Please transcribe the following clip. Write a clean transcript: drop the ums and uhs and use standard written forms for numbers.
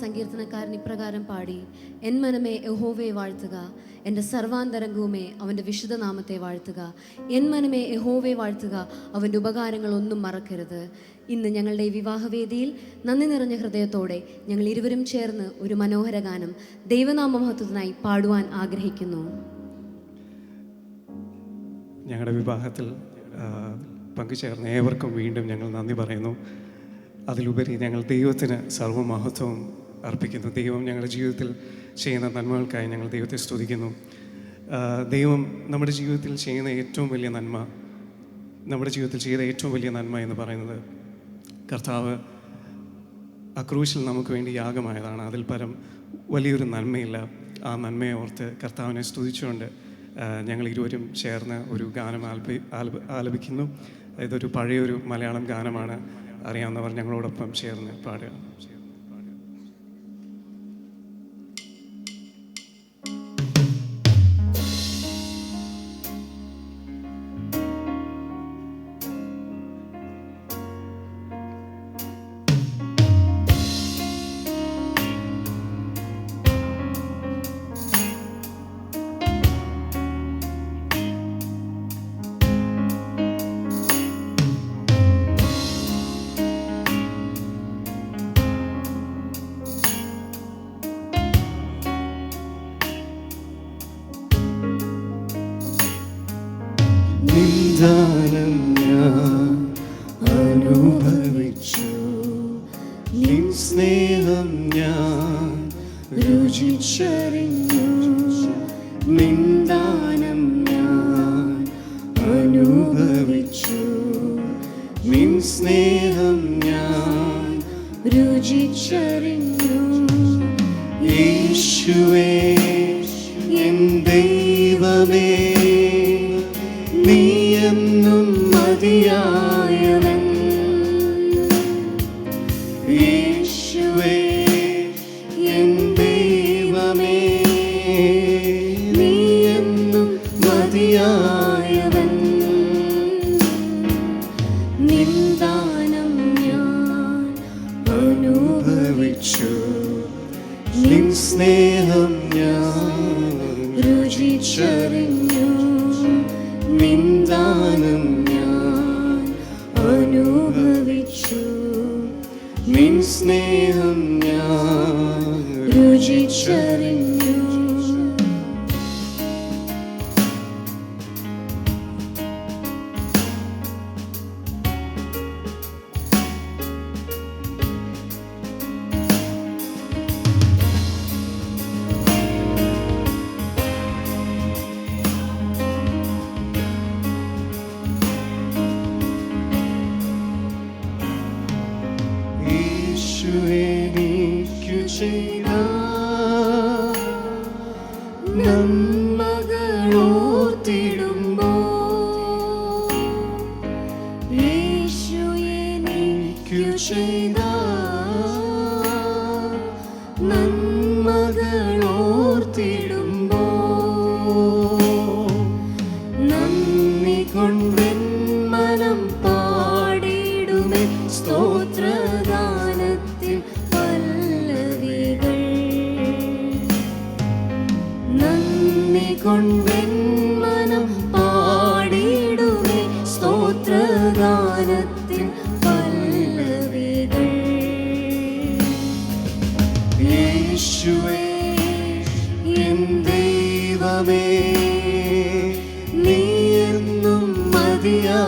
സങ്കീർത്തനക്കാരൻ ഇപ്രകാരം പാടി, എൻ മനമേ യഹോവയെ വാഴ്ത്തുക, എൻ്റെ സർവാന്തരംഗവുമേ അവൻ്റെ വിശുദ്ധ നാമത്തെ വാഴ്ത്തുക. എൻ മനമേ യഹോവയെ വാഴ്ത്തുക, അവൻ്റെ ഉപകാരങ്ങളൊന്നും മറക്കരുത്. ഇന്ന് ഞങ്ങളുടെ ഈ വിവാഹവേദിയിൽ നന്ദി നിറഞ്ഞ ഹൃദയത്തോടെ ഞങ്ങൾ ഇരുവരും ചേർന്ന് ഒരു മനോഹര ഗാനം ദൈവനാമ മഹത്വത്തിനായി പാടുവാൻ ആഗ്രഹിക്കുന്നു. ഞങ്ങളുടെ വിവാഹത്തിൽ പങ്കുചേർന്ന ഏവർക്കും വീണ്ടും ഞങ്ങൾ നന്ദി പറയുന്നു. അതിലുപരി ഞങ്ങൾ ദൈവത്തിന് സർവ്വമഹത്വവും അർപ്പിക്കുന്നു. ദൈവം ഞങ്ങളുടെ ജീവിതത്തിൽ ചെയ്യുന്ന നന്മകൾക്കായി ഞങ്ങൾ ദൈവത്തെ സ്തുതിക്കുന്നു. ദൈവം നമ്മുടെ ജീവിതത്തിൽ ചെയ്യുന്ന ഏറ്റവും വലിയ നന്മ, നമ്മുടെ ജീവിതത്തിൽ ചെയ്ത ഏറ്റവും വലിയ നന്മ എന്ന് പറയുന്നത് കർത്താവ് ആ ക്രൂശിൽ നമുക്ക് വേണ്ടി യാഗമായതാണ്. അതിൽ പരം വലിയൊരു നന്മയില്ല. ആ നന്മയെ ഓർത്ത് കർത്താവിനെ സ്തുതിച്ചുകൊണ്ട് ഞങ്ങൾ ഇരുവരും ചേർന്ന് ഒരു ഗാനം ആലപിക്കുന്നു. ഇതൊരു പഴയൊരു മലയാളം ഗാനമാണ്. അറിയാവുന്നവർ ഞങ്ങളോടൊപ്പം ചേർന്ന് പാടുക. നിന്ദാനം ഞാൻ അനുഭവിച്ചു, നിൻ സ്നേഹം ഞാൻ രുചിച്ചറിഞ്ഞു. നിന്ദാനം ഞാൻ അനുഭവിച്ചു, നിൻ സ്നേഹം ഞാൻ രുചിച്ചറിഞ്ഞു. യേശുവേ എൻ ദൈവമേ, നീ എന്നും മതിയായവൻ. യേശുവേ എൻ ദൈവമേ, നീ എന്നും മതിയായവൻ. നിന്ദാനം ഞാൻ അനുഭവിച്ചു, നിൻ സ്നേഹം ഞാൻ രുചിച്ചറിഞ്ഞു. നിന്ദാനം ഞാൻ അനുഭവിച്ചു, നിൻ സ്നേഹം ഞാൻ രുചിച്ചറിഞ്ഞു. എനിക്കു ചെയ്ത നന്മകളോർത്തിടുമ്പോൾ, യേശു എനിക്കു ചെയ്ത നന്മകളോർത്തിടുമ്പോൾ, നന്ദി കൊണ്ടെൻ മനം പാടിടുമേ സ്തോത്രഗാനത്തിൻ പല്ലവികൾ. നന്ദി കൊണ്ടെൻ മനം പാടിടുമേ സ്തോത്രഗാനത്തിൻ പല്ലവികൾ. യേശുവേ എൻ ദൈവമേ, നീ എന്നും മതിയാ